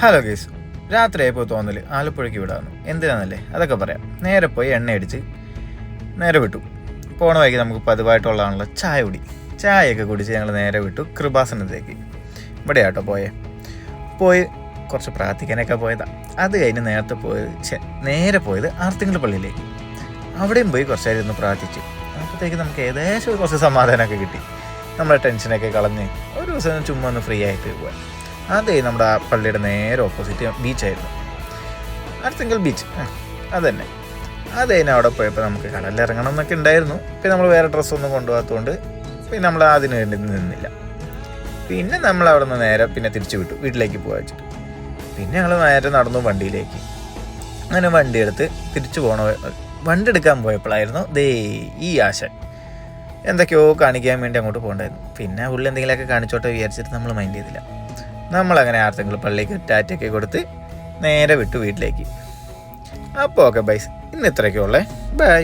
Hello guys, രാത്രിയായപ്പോൾ തോന്നൽ ആലപ്പുഴയ്ക്ക് വിടാമെന്ന്. എന്തിനാണെന്നല്ലേ, അതൊക്കെ പറയാം. നേരെ പോയി എണ്ണ അടിച്ച് നേരെ വിട്ടു. പോണ വൈകി നമുക്ക് പതിവായിട്ടുള്ളതാണല്ലോ ചായയൊക്കെ കുടിച്ച് ഞങ്ങൾ നേരെ വിട്ടു കൃപാസനത്തേക്ക്. ഇവിടെ ആട്ടോ പോയി കുറച്ച് പ്രാർത്ഥിക്കാനൊക്കെ പോയതാണ്. അത് കഴിഞ്ഞ് നേരെ പോയത് ആർത്തിങ്കൽ പള്ളിയിലേക്ക്. അവിടെയും പോയി കുറച്ച് നേരം ഒന്ന് പ്രാർത്ഥിച്ചു. അപ്പോഴത്തേക്ക് നമുക്ക് ഏകദേശം കുറച്ച് സമാധാനമൊക്കെ കിട്ടി. നമ്മുടെ ടെൻഷനൊക്കെ കളഞ്ഞ് ഒരു ദിവസം ചുമ്മാ ഒന്ന് ഫ്രീ ആയിട്ട് പോകാൻ. അതേ നമ്മുടെ ആ പള്ളിയുടെ നേരെ ഓപ്പോസിറ്റ് ബീച്ചായിരുന്നു, ആർത്തിങ്കൽ ബീച്ച്. അതന്നെ. അത് കഴിഞ്ഞ് അവിടെ പോയപ്പോൾ നമുക്ക് കടലിലിറങ്ങണം എന്നൊക്കെ ഉണ്ടായിരുന്നു. പിന്നെ നമ്മൾ വേറെ ഡ്രസ്സൊന്നും കൊണ്ടുപോകാത്തതുകൊണ്ട് പിന്നെ നമ്മൾ അതിന് വേണ്ടി നിന്നില്ല. പിന്നെ നമ്മൾ അവിടെ നിന്ന് നേരെ പിന്നെ തിരിച്ചു വിട്ടു, വീട്ടിലേക്ക് പോകാൻ വെച്ചിട്ട്. പിന്നെ ഞങ്ങൾ നേരെ നടന്നു വണ്ടിയിലേക്ക്. അങ്ങനെ വണ്ടി എടുത്ത് തിരിച്ചു വണ്ടി എടുക്കാൻ പോയപ്പോഴായിരുന്നു ഈ ആശാൻ എന്തൊക്കെയോ കാണിക്കാൻ വേണ്ടി അങ്ങോട്ട് പോകണ്ടായിരുന്നു. പിന്നെ പുള്ളി എന്തെങ്കിലുമൊക്കെ കാണിച്ചോട്ടെ വിചാരിച്ചിട്ട് നമ്മൾ മൈൻഡ് ചെയ്തില്ല. നമ്മളങ്ങനെ ആർക്കെങ്കിലും പള്ളിക്ക് ടാറ്റയൊക്കെ കൊടുത്ത് നേരെ വിട്ടു വീട്ടിലേക്ക്. അപ്പോൾ ഓക്കെ ബൈസ്, ഇന്ന് ഇത്രയൊക്കെ ഉള്ളേ. ബൈ.